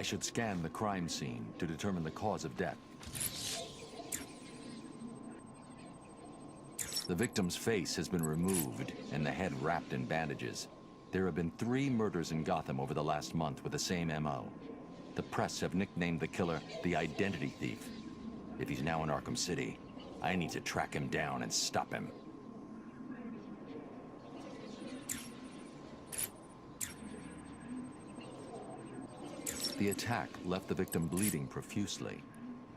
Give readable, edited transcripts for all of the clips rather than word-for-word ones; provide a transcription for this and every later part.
should scan the crime scene to determine the cause of death. The victim's face has been removed and the head wrapped in bandages. There have been 3 murders in Gotham over the last month with the same MO. The press have nicknamed the killer the Identity Thief. If he's now in Arkham City, I need to track him down and stop him. The attack left the victim bleeding profusely.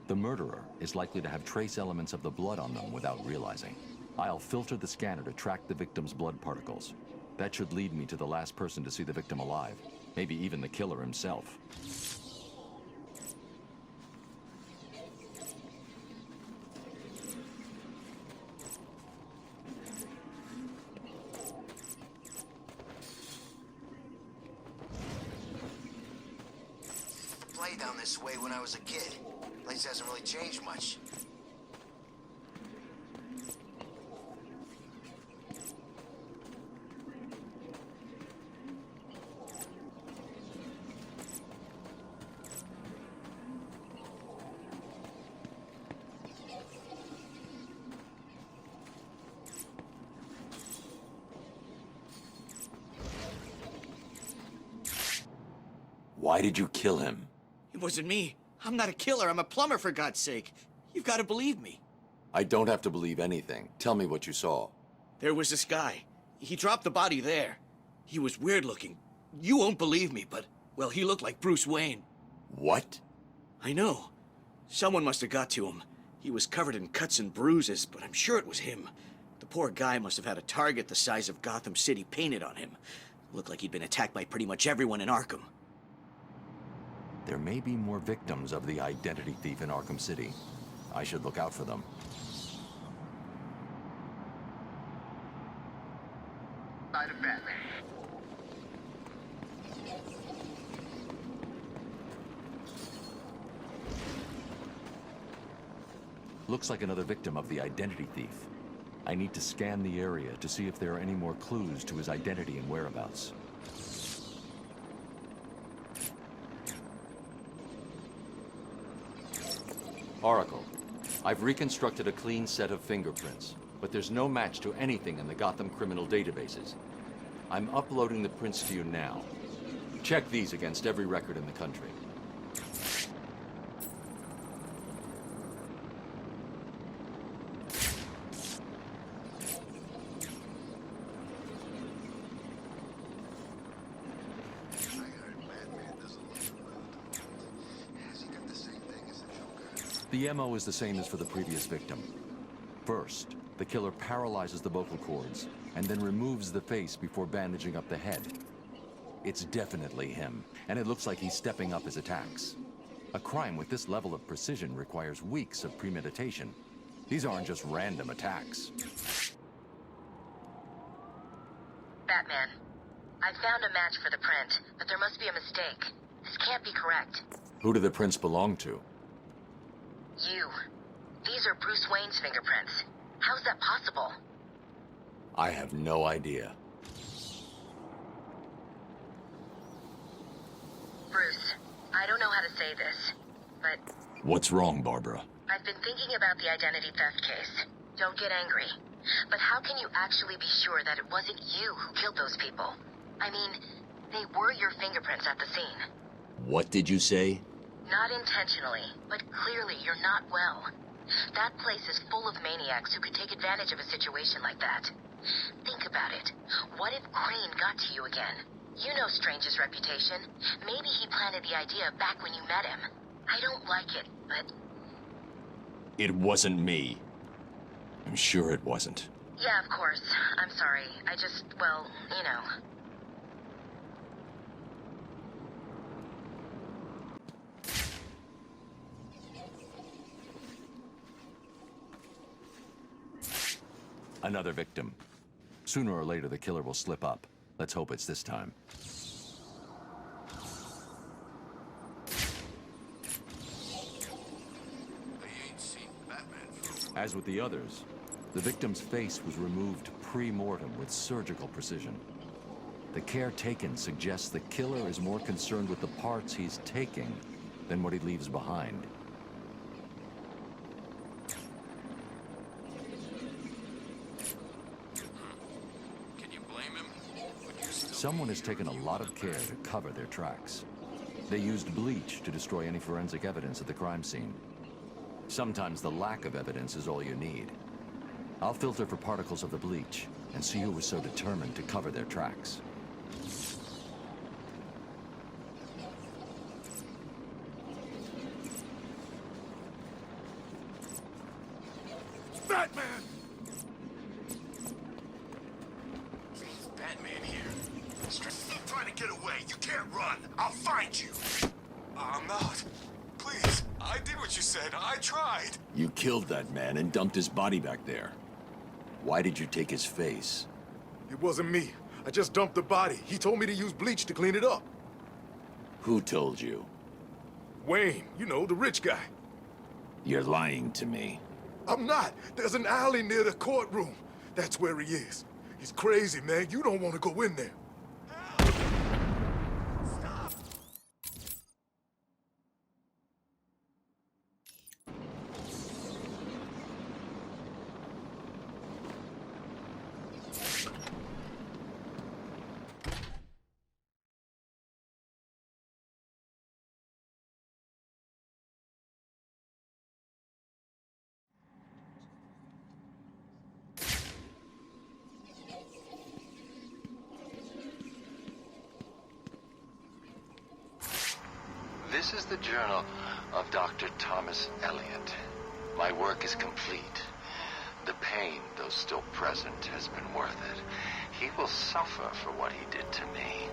The murderer is likely to have trace elements of the blood on them without realizing. I'll filter the scanner to track the victim's blood particles. That should lead me to the last person to see the victim alive. Maybe even the killer himself. Played down this way when I was a kid. Place hasn't really changed much. Why did you kill him? It wasn't me. I'm not a killer. I'm a plumber, for God's sake. You've got to believe me. I don't have to believe anything. Tell me what you saw. There was this guy. He dropped the body there. He was weird looking. You won't believe me, but, well, he looked like Bruce Wayne. What? I know. Someone must have got to him. He was covered in cuts and bruises, but I'm sure it was him. The poor guy must have had a target the size of Gotham City painted on him. Looked like he'd been attacked by pretty much everyone in Arkham. There may be more victims of the Identity Thief in Arkham City. I should look out for them. By the Batman. Looks like another victim of the Identity Thief. I need to scan the area to see if there are any more clues to his identity and whereabouts. Oracle, I've reconstructed a clean set of fingerprints, but there's no match to anything in the Gotham criminal databases. I'm uploading the prints to you now. Check these against every record in the country. The MO is the same as for the previous victim. First, the killer paralyzes the vocal cords and then removes the face before bandaging up the head. It's definitely him, and it looks like he's stepping up his attacks. A crime with this level of precision requires weeks of premeditation. These aren't just random attacks. Batman, I found a match for the print, but there must be a mistake. This can't be correct. Who do the prints belong to? You. These are Bruce Wayne's fingerprints. How's that possible? I have no idea. Bruce, I don't know how to say this, but What's wrong, Barbara? I've been thinking about the identity theft case. Don't get angry. But how can you actually be sure that it wasn't you who killed those people? I mean, they were your fingerprints at the scene. What did you say? Not intentionally, but clearly you're not well. That place is full of maniacs who could take advantage of a situation like that. Think about it. What if Crane got to you again? You know Strange's reputation. Maybe he planted the idea back when you met him. I don't like it, but... It wasn't me. I'm sure it wasn't. Yeah, of course. I'm sorry. I just, well, you know... Another victim. Sooner or later, the killer will slip up. Let's hope it's this time. As with the others, the victim's face was removed pre-mortem with surgical precision. The care taken suggests the killer is more concerned with the parts he's taking than what he leaves behind. Can you blame him? Someone has taken a lot of care to cover their tracks. They used bleach to destroy any forensic evidence at the crime scene. Sometimes the lack of evidence is all you need. I'll filter for particles of the bleach and see who was so determined to cover their tracks. Batman! Batman here. Stop trying to get away. You can't run. I'll find you. I'm not. Please, I did what you said. I tried. You killed that man and dumped his body back there. Why did you take his face? It wasn't me. I just dumped the body. He told me to use bleach to clean it up. Who told you? Wayne, you know, the rich guy. You're lying to me. I'm not. There's an alley near the courtroom. That's where he is. He's crazy, man. You don't want to go in there. This is the journal of Dr. Thomas Elliot. My work is complete. The pain, though still present, has been worth it. He will suffer for what he did to me.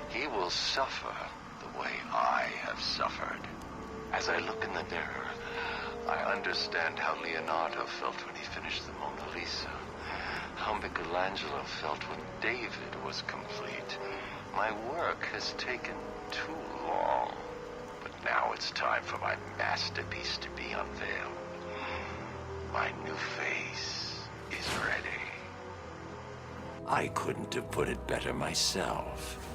He will suffer the way I have suffered. As I look in the mirror, I understand how Leonardo felt when he finished the Mona Lisa. How Michelangelo felt when David was complete. My work has taken too long. But now it's time for my masterpiece to be unveiled. My new face is ready. I couldn't have put it better myself.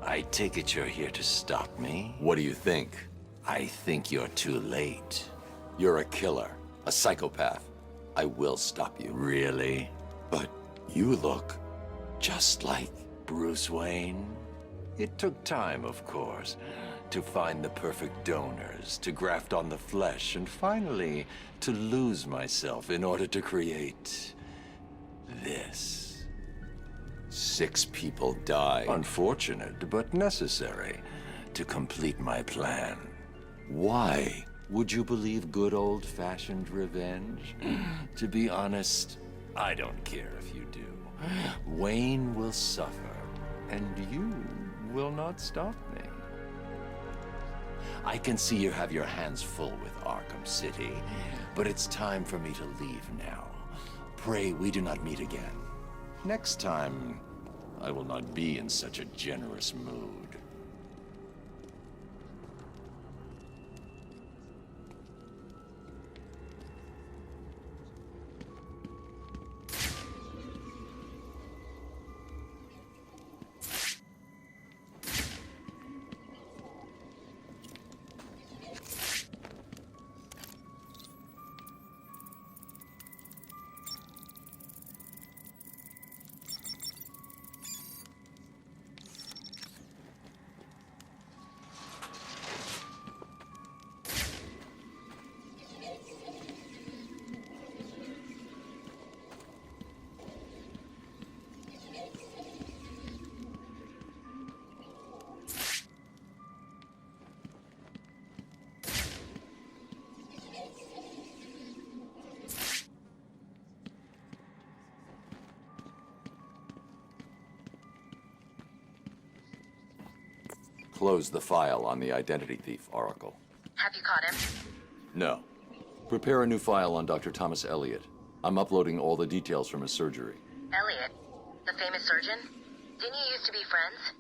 I take it you're here to stop me? What do you think? I think you're too late. You're a killer, a psychopath. I will stop you. Really? But you look Just like Bruce Wayne? It took time, of course, to find the perfect donors, to graft on the flesh, and finally to lose myself in order to create this. 6 people died. Unfortunate, but necessary to complete my plan. Why? Would you believe good old-fashioned revenge? To be honest, I don't care if you do. Wayne will suffer, and you will not stop me. I can see you have your hands full with Arkham City, but it's time for me to leave now. Pray we do not meet again. Next time, I will not be in such a generous mood. Close the file on the identity thief, Oracle. Have you caught him? No. Prepare a new file on Dr. Thomas Elliot. I'm uploading all the details from his surgery. Elliot, the famous surgeon? Didn't you used to be friends?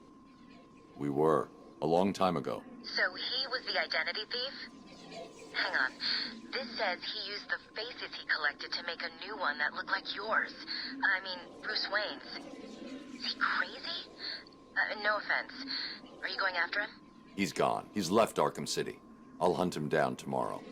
We were, a long time ago. So he was the identity thief? Hang on. This says he used the faces he collected to make a new one that looked like yours. I mean, Bruce Wayne's. Is he crazy? No offense. Are you going after him? He's gone. He's left Arkham City. I'll hunt him down tomorrow.